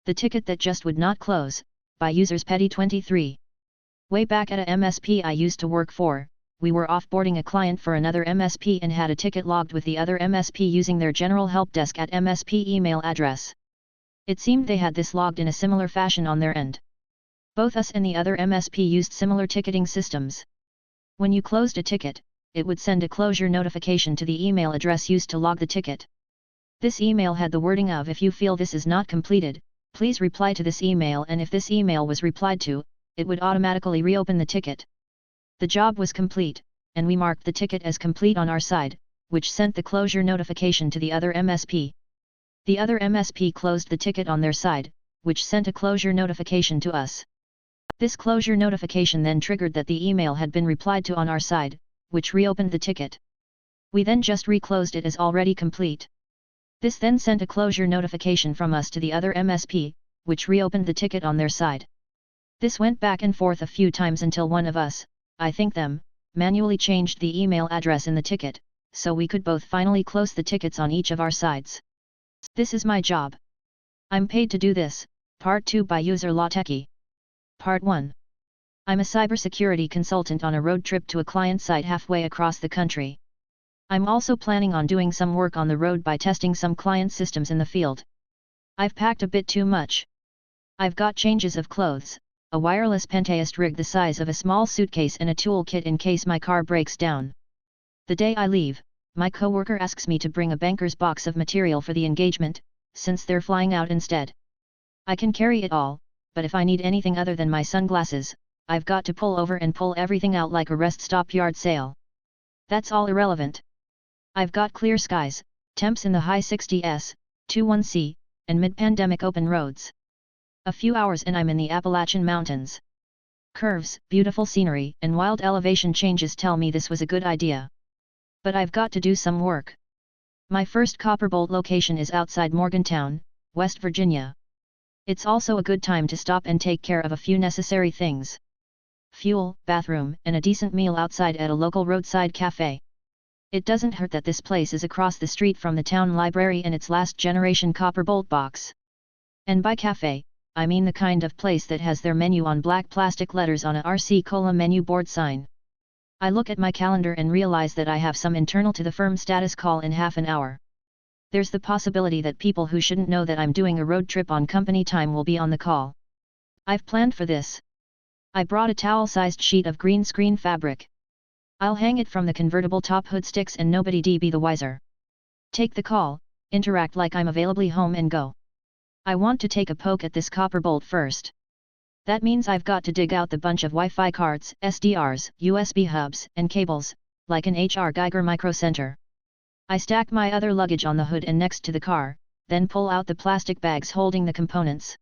The ticket that just would not close, by users Petty23. Way back at a MSP I used to work for, we were offboarding a client for another MSP and had a ticket logged with the other MSP using their general help desk at MSP email address. It seemed they had this logged in a similar fashion on their end. Both us and the other MSP used similar ticketing systems. When you closed a ticket, it would send a closure notification to the email address used to log the ticket. This email had the wording of "If you feel this is not completed, please reply to this email," and if this email was replied to, it would automatically reopen the ticket. The job was complete, and we marked the ticket as complete on our side, which sent the closure notification to the other MSP. The other MSP closed the ticket on their side, which sent a closure notification to us. This closure notification then triggered that the email had been replied to on our side, which reopened the ticket. We then just reclosed it as already complete. This then sent a closure notification from us to the other MSP, which reopened the ticket on their side. This went back and forth a few times until one of us, I think them, manually changed the email address in the ticket, so we could both finally close the tickets on each of our sides. This is my job. I'm paid to do this. Part 2 by user LawTechie. Part 1. I'm a cybersecurity consultant on a road trip to a client site halfway across the country. I'm also planning on doing some work on the road by testing some client systems in the field. I've packed a bit too much. I've got changes of clothes, a wireless pentast rig the size of a small suitcase, and a toolkit in case my car breaks down. The day I leave, my coworker asks me to bring a banker's box of material for the engagement, since they're flying out instead. I can carry it all, but if I need anything other than my sunglasses, I've got to pull over and pull everything out like a rest stop yard sale. That's all irrelevant. I've got clear skies, temps in the high 60s, 21C, and mid-pandemic open roads. A few hours and I'm in the Appalachian Mountains. Curves, beautiful scenery, and wild elevation changes tell me this was a good idea. But I've got to do some work. My first Copperbolt location is outside Morgantown, West Virginia. It's also a good time to stop and take care of a few necessary things. Fuel, bathroom, and a decent meal outside at a local roadside cafe. It doesn't hurt that this place is across the street from the town library and its last generation Copperbolt box. And by cafe, I mean the kind of place that has their menu on black plastic letters on a RC Cola menu board sign. I look at my calendar and realize that I have some internal to the firm status call in half an hour. There's the possibility that people who shouldn't know that I'm doing a road trip on company time will be on the call. I've planned for this. I brought a towel-sized sheet of green screen fabric. I'll hang it from the convertible top hood sticks and nobody be the wiser. Take the call, interact like I'm availably home and go. I want to take a poke at this Copperbolt first. That means I've got to dig out the bunch of Wi-Fi cards, SDRs, USB hubs, and cables, like an HR Geiger Micro Center. I stack my other luggage on the hood and next to the car, then pull out the plastic bags holding the components.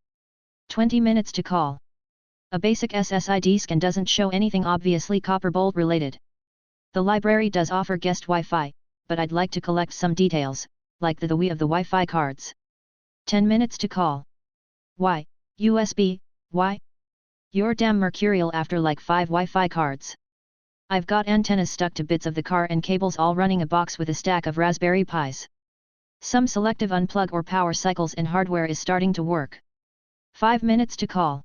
20 minutes to call. A basic SSID scan doesn't show anything obviously Copperbolt related. The library does offer guest Wi-Fi, but I'd like to collect some details, like the WI of the Wi-Fi cards. 10 minutes to call. Why, USB, why? You're damn mercurial after like 5 Wi-Fi cards. I've got antennas stuck to bits of the car and cables all running a box with a stack of Raspberry Pis. Some selective unplug or power cycles and hardware is starting to work. 5 minutes to call.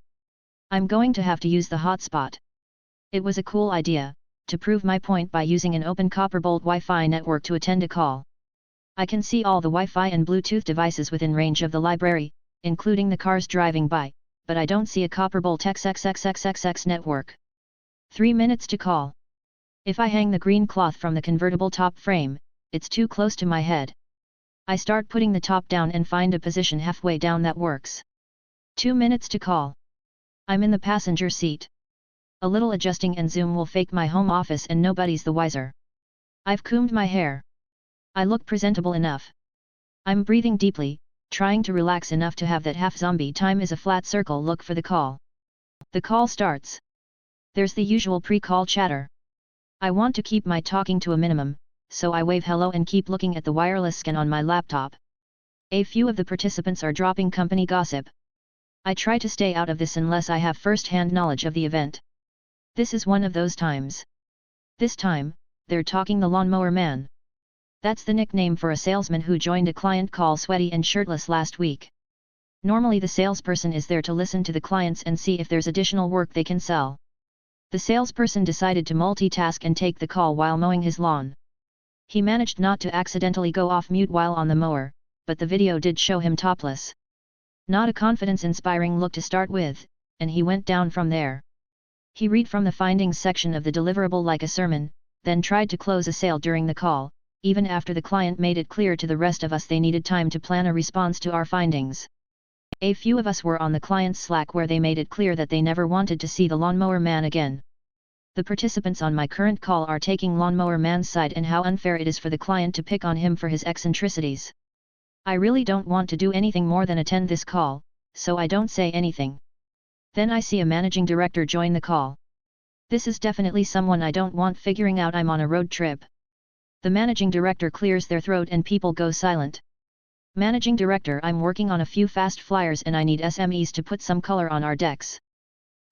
I'm going to have to use the hotspot. It was a cool idea, to prove my point by using an open Copperbolt Wi-Fi network to attend a call. I can see all the Wi-Fi and Bluetooth devices within range of the library, including the cars driving by, but I don't see a Copperbolt XXXXXX network. 3 minutes to call. If I hang the green cloth from the convertible top frame, it's too close to my head. I start putting the top down and find a position halfway down that works. 2 minutes to call. I'm in the passenger seat. A little adjusting and zoom will fake my home office and nobody's the wiser. I've combed my hair. I look presentable enough. I'm breathing deeply, trying to relax enough to have that half-zombie time is a flat circle look for the call. The call starts. There's the usual pre-call chatter. I want to keep my talking to a minimum, so I wave hello and keep looking at the wireless scan on my laptop. A few of the participants are dropping company gossip. I try to stay out of this unless I have first-hand knowledge of the event. This is one of those times. This time, they're talking the lawnmower man. That's the nickname for a salesman who joined a client call sweaty and shirtless last week. Normally the salesperson is there to listen to the clients and see if there's additional work they can sell. The salesperson decided to multitask and take the call while mowing his lawn. He managed not to accidentally go off mute while on the mower, but the video did show him topless. Not a confidence-inspiring look to start with, and he went down from there. He read from the findings section of the deliverable like a sermon, then tried to close a sale during the call, even after the client made it clear to the rest of us they needed time to plan a response to our findings. A few of us were on the client's Slack where they made it clear that they never wanted to see the lawnmower man again. The participants on my current call are taking lawnmower man's side and how unfair it is for the client to pick on him for his eccentricities. I really don't want to do anything more than attend this call, so I don't say anything. Then I see a managing director join the call. This is definitely someone I don't want figuring out I'm on a road trip. The managing director clears their throat and people go silent. Managing Director, I'm working on a few fast flyers and I need SMEs to put some color on our decks.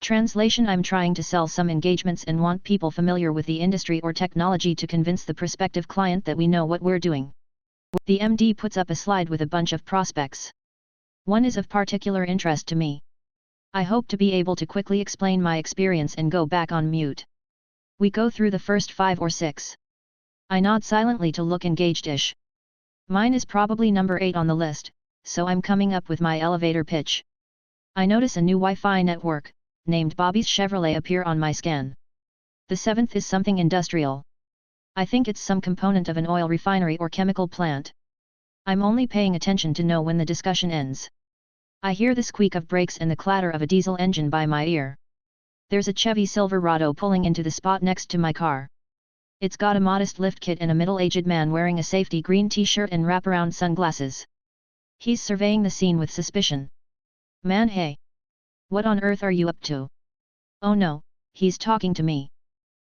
Translation: I'm trying to sell some engagements and want people familiar with the industry or technology to convince the prospective client that we know what we're doing. The MD puts up a slide with a bunch of prospects. One is of particular interest to me. I hope to be able to quickly explain my experience and go back on mute. We go through the first 5 or 6. I nod silently to look engaged-ish. Mine is probably number 8 on the list, so I'm coming up with my elevator pitch. I notice a new Wi-Fi network, named Bobby's Chevrolet, appear on my scan. The 7th is something industrial. I think it's some component of an oil refinery or chemical plant. I'm only paying attention to know when the discussion ends. I hear the squeak of brakes and the clatter of a diesel engine by my ear. There's a Chevy Silverado pulling into the spot next to my car. It's got a modest lift kit and a middle-aged man wearing a safety green t-shirt and wraparound sunglasses. He's surveying the scene with suspicion. Man, hey! What on earth are you up to? Oh no, he's talking to me.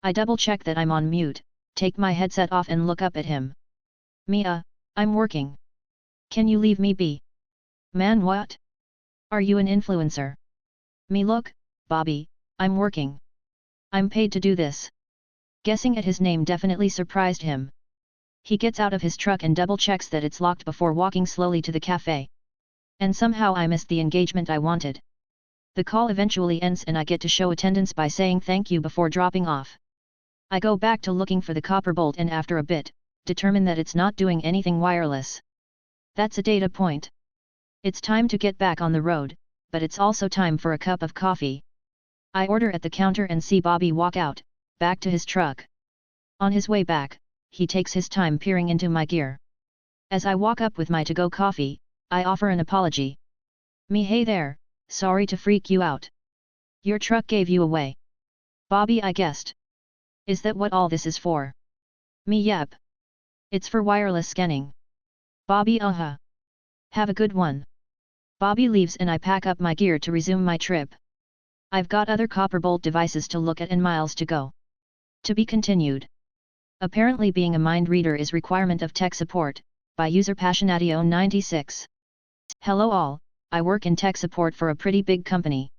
I double-check that I'm on mute, take my headset off and look up at him. Mia, I'm working. Can you leave me be? Man, what? Are you an influencer? Me, look, Bobby, I'm working. I'm paid to do this. Guessing at his name definitely surprised him. He gets out of his truck and double-checks that it's locked before walking slowly to the cafe. And somehow I missed the engagement I wanted. The call eventually ends and I get to show attendance by saying thank you before dropping off. I go back to looking for the copper bolt and after a bit, determine that it's not doing anything wireless. That's a data point. It's time to get back on the road, but it's also time for a cup of coffee. I order at the counter and see Bobby walk out, back to his truck. On his way back, he takes his time peering into my gear. As I walk up with my to-go coffee, I offer an apology. Me, hey there, sorry to freak you out. Your truck gave you away. Bobby, I guessed. Is that what all this is for? Me, yep. It's for wireless scanning. Bobby, Have a good one. Bobby leaves and I pack up my gear to resume my trip. I've got other copper bolt devices to look at and miles to go. To be continued. Apparently being a mind reader is requirement of tech support, by user Passionatio 96. Hello all, I work in tech support for a pretty big company.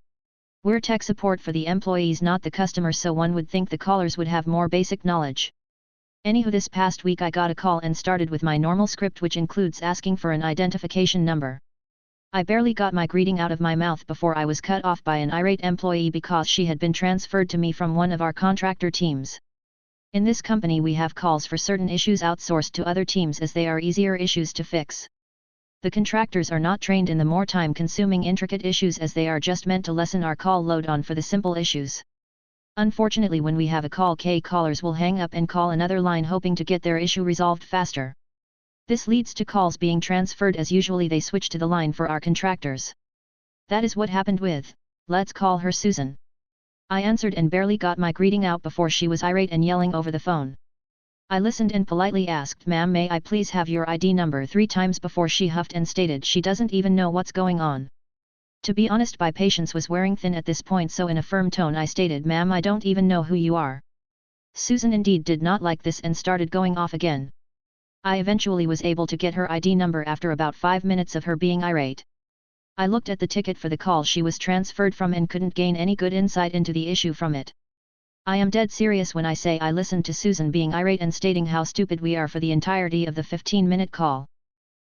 We're tech support for the employees, not the customers, so one would think the callers would have more basic knowledge. Anywho, this past week I got a call and started with my normal script, which includes asking for an identification number. I barely got my greeting out of my mouth before I was cut off by an irate employee because she had been transferred to me from one of our contractor teams. In this company we have calls for certain issues outsourced to other teams as they are easier issues to fix. The contractors are not trained in the more time-consuming intricate issues as they are just meant to lessen our call load on for the simple issues. Unfortunately, when we have a call, callers will hang up and call another line hoping to get their issue resolved faster. This leads to calls being transferred as usually they switch to the line for our contractors. That is what happened with, let's call her Susan. I answered and barely got my greeting out before she was irate and yelling over the phone. I listened and politely asked, "Ma'am, may I please have your ID number?" 3 times before she huffed and stated she doesn't even know what's going on. To be honest, my patience was wearing thin at this point, so in a firm tone I stated, "Ma'am, I don't even know who you are." Susan indeed did not like this and started going off again. I eventually was able to get her ID number after about 5 minutes of her being irate. I looked at the ticket for the call she was transferred from and couldn't gain any good insight into the issue from it. I am dead serious when I say I listened to Susan being irate and stating how stupid we are for the entirety of the 15-minute call.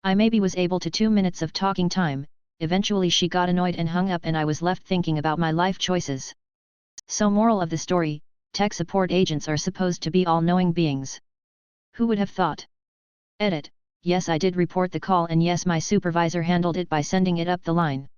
I maybe was able to 2 minutes of talking time, eventually she got annoyed and hung up and I was left thinking about my life choices. So moral of the story, tech support agents are supposed to be all-knowing beings. Who would have thought? Edit. Yes, I did report the call and yes, my supervisor handled it by sending it up the line.